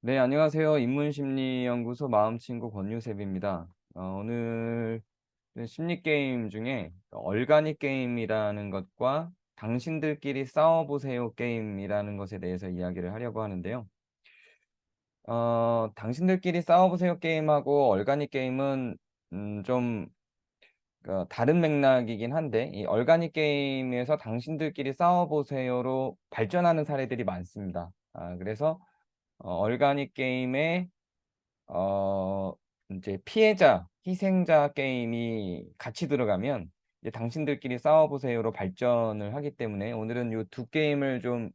네, 안녕하세요. 인문심리연구소 마음친구 권유셉입니다. 오늘은 심리게임 중에 얼간이 게임이라는 것과 당신들끼리 싸워보세요 게임이라는 것에 대해서 이야기를 하려고 하는데요. 당신들끼리 싸워보세요 게임하고 얼간이 게임은 좀 다른 맥락이긴 한데, 이 얼간이 게임에서 당신들끼리 싸워보세요로 발전하는 사례들이 많습니다. 그래서 얼간이 게임에 인제 피해자, 희생자 게임이 같이 들어가면 이제 "당신들끼리 싸워 보세요."로 발전을 하기 때문에 오늘은 요 두 게임을 좀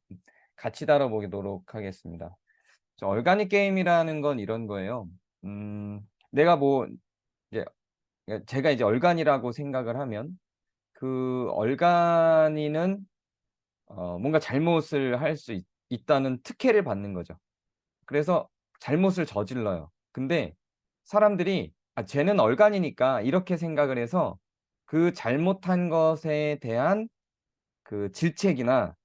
같이 다뤄 보도록 하겠습니다. 얼간이 게임이라는 건 이런 거예요. 음 내가 뭐 이제 제가 이제 얼간이라고 생각을 하면 그 얼간이는 뭔가 잘못을 할 수 있다는 특혜를 받는 거죠. 그래서 잘못을 저질러요. 근데 사람들이 '아 쟤는 얼간이니까.' 이렇게 생각을 해서 그 잘못한 것에 대한 그 질책이나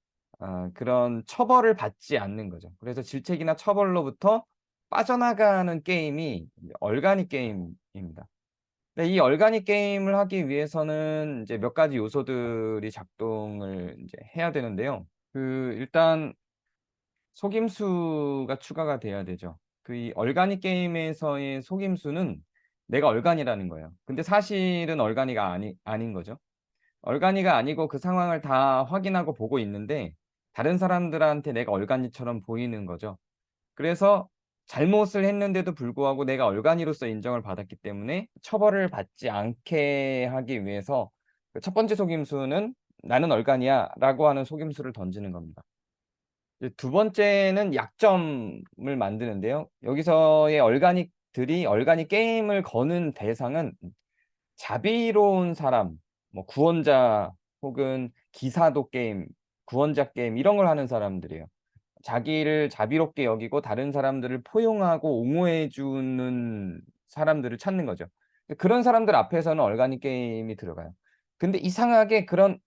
그런 처벌을 받지 않는 거죠. 그래서 질책이나 처벌로부터 빠져나가는 게임이 이제 얼간이 게임입니다. 근데 이 얼간이 게임을 하기 위해서는 이제 몇 가지 요소들이 작동을 인제 해야 되는데요. 일단 속임수가 추가가 돼야 되죠. 이 얼간이 게임에서의 속임수는 내가 얼간이라는 거예요. 근데 사실은 얼간이가 아닌 거죠. 얼간이가 아니고 그 상황을 다 확인하고 보고 있는데 다른 사람들한테 내가 얼간이처럼 보이는 거죠. 그래서 잘못을 했는데도 불구하고 내가 얼간이로서 인정을 받았기 때문에 처벌을 받지 않게 하기 위해서 그 첫 번째 속임수는 "나는 얼간이야."라고 하는 속임수를 던지는 겁니다. 이제 두 번째는 약점을 만드는데요. 여기서의 얼간이들이 얼간이 게임을 거는 대상은 자비로운 사람, 뭐 구원자 혹은 기사도 게임, 구원자 게임 이런 걸 하는 사람들이에요. 자기를 자비롭게 여기고 다른 사람들을 포용하고 옹호해 주는 사람들을 찾는 거죠. 그런 사람들 앞에서는 얼간이 게임이 들어가요. 근데 이상하게 그런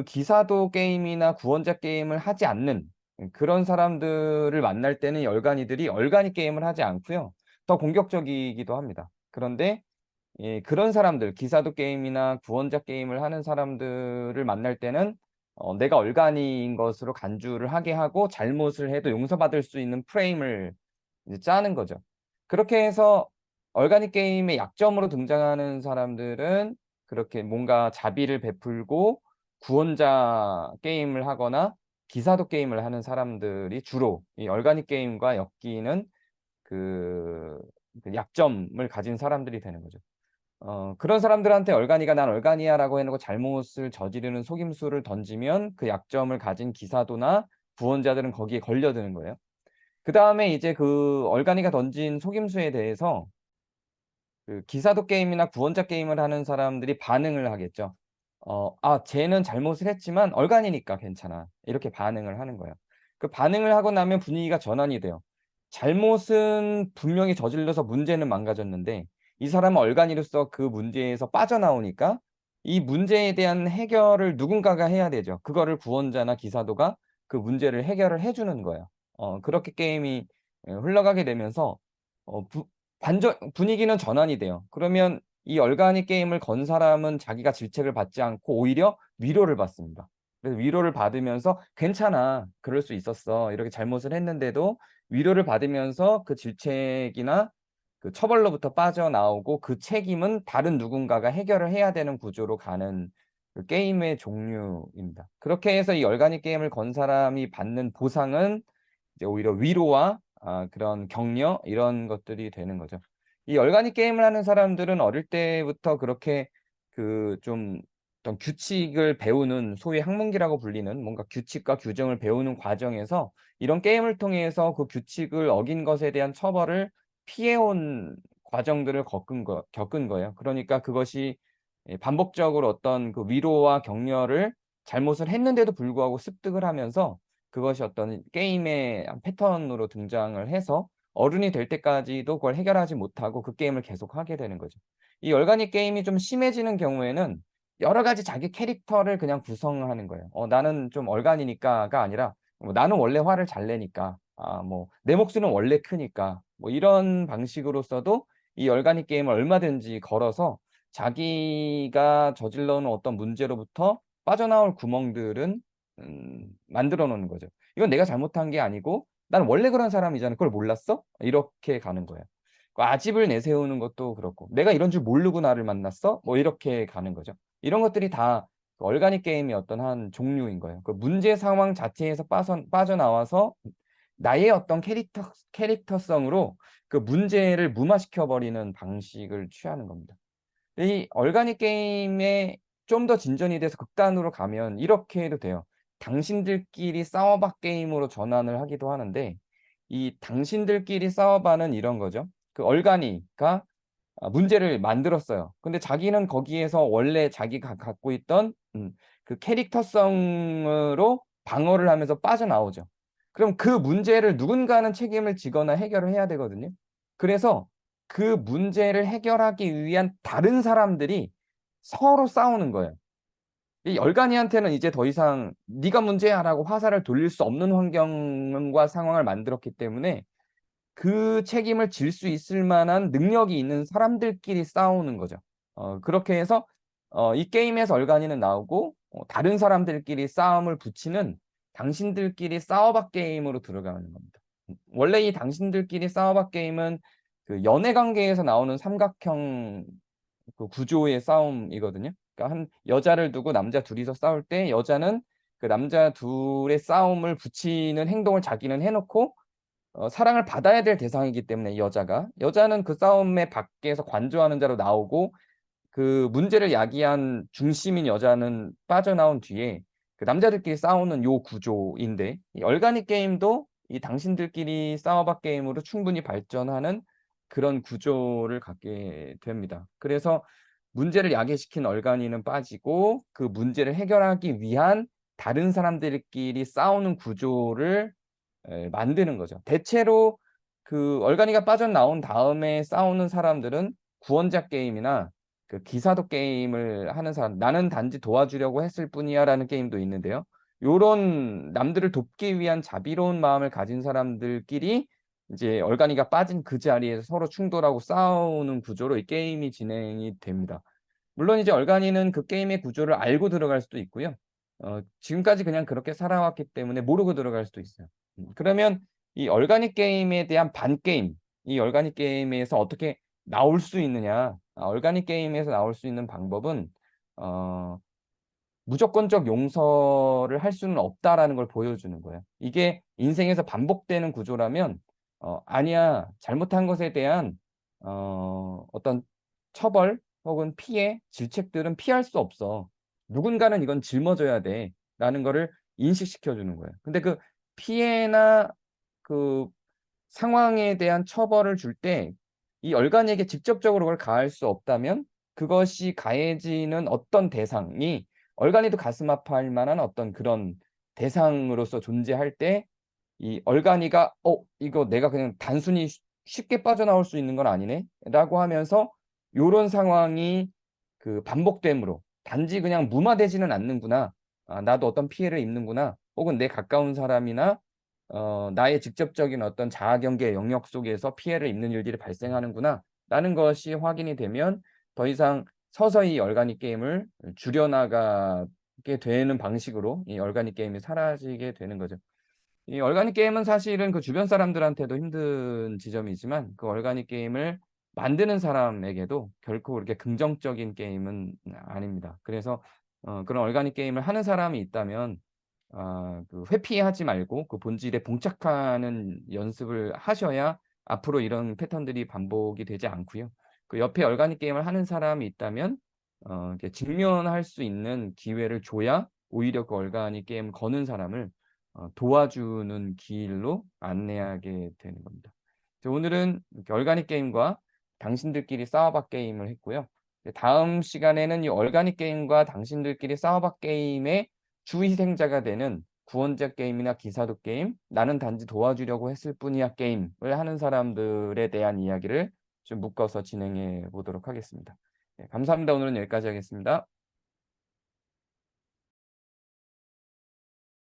기사도 게임이나 구원자 게임을 하지 않는 그런 사람들을 만날 때는 이 얼간이들이 얼간이 게임을 하지 않고요. 더 공격적이기도 합니다. 그런데 그런 사람들 기사도 게임이나 구원자 게임을 하는 사람들을 만날 때는 내가 얼간이인 것으로 간주를 하게 하고 잘못을 해도 용서받을 수 있는 프레임을 이제 짜는 거죠. 그렇게 해서 얼간이 게임의 약점으로 등장하는 사람들은 그렇게 뭔가 자비를 베풀고 구원자 게임을 하거나 기사도 게임을 하는 사람들이 주로 이 얼간이 게임과 엮이는 그 약점을 가진 사람들이 되는 거죠. 그런 사람들한테 얼간이가 "난 얼간이야."라고 해 놓고 잘못을 저지르는 속임수를 던지면 그 약점을 가진 기사도나 구원자들은 거기에 걸려드는 거예요. 그다음에 이제 그 얼간이가 던진 속임수에 대해서 기사도 게임이나 구원자 게임을 하는 사람들이 반응을 하겠죠. '아 쟤는 잘못을 했지만 얼간이니까 괜찮아.' 이렇게 반응을 하는 거예요. 그 반응을 하고 나면 분위기가 전환이 돼요. 잘못은 분명히 저질러서 문제는 망가졌는데 이 사람은 얼간이로서 그 문제에서 빠져나오니까 이 문제에 대한 해결을 누군가가 해야 되죠. 그거를 구원자나 기사도가 그 문제를 해결을 해 주는 거예요. 그렇게 게임이 흘러가게 되면서 어 부 반전 분위기는 전환이 돼요. 그러면 이 얼간이 게임을 건 사람은 자기가 질책을 받지 않고 오히려 위로를 받습니다. 그래서 위로를 받으면서 "괜찮아. 그럴 수 있었어. 이렇게 잘못을 했는데도" 위로를 받으면서 그 질책이나 그 처벌로부터 빠져나오고 그 책임은 다른 누군가가 해결을 해야 되는 구조로 가는 그 게임의 종류입니다. 그렇게 해서 이 얼간이 게임을 건 사람이 받는 보상은 이제 오히려 위로와 그런 격려 이런 것들이 되는 거죠. 이 얼간이 게임을 하는 사람들은 어릴 때부터 그렇게 좀 어떤 규칙을 배우는 소위 학문기라고 불리는 뭔가 규칙과 규정을 배우는 과정에서 이런 게임을 통해서 그 규칙을 어긴 것에 대한 처벌을 피해 온 과정들을 겪은 거예요. 그러니까 그것이 반복적으로 어떤 그 위로와 격려를 잘못을 했는데도 불구하고 습득을 하면서 그것이 어떤 게임의 한 패턴으로 등장을 해서 어른이 될 때까지도 그걸 해결하지 못하고 그 게임을 계속하게 되는 거죠. 이 얼간이 게임이 좀 심해지는 경우에는 여러 가지 자기 캐릭터를 그냥 구성하는 거예요. '나는 좀 얼간이니까.'가 아니라 '나는 원래 화를 잘 내니까.' 뭐 내 목숨은 원래 크니까 뭐 이런 방식으로서도 이 얼간닉 게임을 얼마든지 걸어서 자기가 저질러 놓은 어떤 문제로부터 빠져나올 구멍들은 만들어 놓는 거죠. "이건 내가 잘못한 게 아니고 난 원래 그런 사람이잖아. 그걸 몰랐어?" 이렇게 가는 거예요. 그 아집을 내세우는 것도 그렇고 "내가 이런 줄 모르고 나를 만났어?" 뭐 이렇게 가는 거죠. 이런 것들이 다 그 얼간닉 게임의 어떤 한 종류인 거예요. 그 문제 상황 자체에서 빠져나와서 나의 어떤 캐릭터성으로 그 문제를 무마시켜 버리는 방식을 취하는 겁니다. 이 얼간닉 게임에 좀 더 진전이 돼서 극단으로 가면 이렇게 해도 돼요. 당신들끼리 싸워 봐 게임으로 전환을 하기도 하는데, 이 당신들끼리 싸워 봐는 이런 거죠. 그 얼간이가 문제를 만들었어요. 근데 자기는 거기에서 원래 자기가 갖고 있던 그 캐릭터성으로 방어를 하면서 빠져나오죠. 그럼 그 문제를 누군가는 책임을 지거나 해결을 해야 되거든요. 그래서 그 문제를 해결하기 위한 다른 사람들이 서로 싸우는 거예요. 이 열간이한테는 이제 더 이상 "네가 문제야."라고 화살을 돌릴 수 없는 환경과 상황을 만들었기 때문에 그 책임을 질 수 있을 만한 능력이 있는 사람들끼리 싸우는 거죠. 그렇게 해서 이 게임에서 얼간이는 나오고 다른 사람들끼리 싸움을 붙이는 당신들끼리 싸워 봐 게임으로 들어가는 겁니다. 원래 이 당신들끼리 싸워 봐 게임은 그 연애 관계에서 나오는 삼각형 그 구조의 싸움이거든요. 그러니까 한 여자를 두고 남자 둘이서 싸울 때 여자는 그 남자 둘의 싸움을 붙이는 행동을 자기는 해 놓고 사랑을 받아야 될 대상이기 때문에 이 여자가. 여자는 그 싸움의 밖에서 관조하는 자로 나오고 그 문제를 야기한 중심인 여자는 빠져나온 뒤에 그 남자들끼리 싸우는 요 구조인데, 이 얼간닉 게임도 이 당신들끼리 싸워 봐 게임으로 충분히 발전하는 그런 구조를 갖게 됩니다. 그래서 문제를 야기시킨 얼간이는 빠지고 그 문제를 해결하기 위한 다른 사람들끼리 싸우는 구조를 만드는 거죠. 대체로 그 얼간이가 빠져나온 다음에 싸우는 사람들은 구원자 게임이나 그 기사도 게임을 하는 사람, '나는 단지 도와주려고 했을 뿐이야.'라는 게임도 있는데요. 요런 남들을 돕기 위한 자비로운 마음을 가진 사람들끼리 이제 얼간이가 빠진 그 자리에서 서로 충돌하고 싸우는 구조로 이 게임이 진행이 됩니다. 물론 이제 얼간이는 그 게임의 구조를 알고 들어갈 수도 있고요. 지금까지 그냥 그렇게 살아왔기 때문에 모르고 들어갈 수도 있어요. 그러면 이 얼간닉 게임에 대한 반게임, 이 얼간닉 게임에서 어떻게 나올 수 있느냐. 얼간닉 게임에서 나올 수 있는 방법은 어 '무조건적 용서를 할 수는 없다.'라는 걸 보여주는 거예요. 이게 인생에서 반복되는 구조라면 "아니야. 잘못한 것에 대한 어떤 처벌 혹은 피해, 질책들은 피할 수 없어. 누군가는 이건 짊어져야 돼."라는 거를 인식시켜 주는 거예요. 근데 그 피해나 그 상황에 대한 처벌을 줄 때 이 열간에게 직접적으로 그걸 가할 수 없다면 그것이 가해지는 어떤 대상이 얼간이도 가슴 아파할 만한 어떤 그런 대상으로서 존재할 때 이 얼간이가 '이거 내가 그냥 단순히 쉽게 빠져나올 수 있는 건 아니네.'라고 하면서 요런 상황이 그 반복됨으로 '단지 그냥 무마되지는 않는구나. 나도 어떤 피해를 입는구나.' 혹은 '내 가까운 사람이나 나의 직접적인 어떤 자아 경계의 영역 속에서 피해를 입는 일들이 발생하는구나.'라는 것이 확인이 되면 더 이상 서서히 얼간이 게임을 줄여나가게 되는 방식으로 이 얼간이 게임이 사라지게 되는 거죠. 이 얼간이 게임은 사실은 그 주변 사람들한테도 힘든 지점이지만 그 얼간이 게임을 만드는 사람에게도 결코 그렇게 긍정적인 게임은 아닙니다. 그래서 그런 얼간이 게임을 하는 사람이 있다면 그 회피하지 말고 그 본질에 봉착하는 연습을 하셔야 앞으로 이런 패턴들이 반복이 되지 않고요. 그 옆에 얼간이 게임을 하는 사람이 있다면 이렇게 직면할 수 있는 기회를 줘야 오히려 그 얼간이 게임 거는 사람을 도와주는 길로 안내하게 되는 겁니다. 오늘은 이렇게 얼간이 게임과 당신들끼리 싸워 봐 게임을 했고요. 다음 시간에는 이 얼간이 게임과 당신들끼리 싸워 봐 게임의 주희생자가 되는 구원자 게임이나 기사도 게임, 나는 단지 도와주려고 했을 뿐이야 게임을 하는 사람들에 대한 이야기를 좀 묶어서 진행해 보도록 하겠습니다. 네, 감사합니다. 오늘은 여기까지 하겠습니다.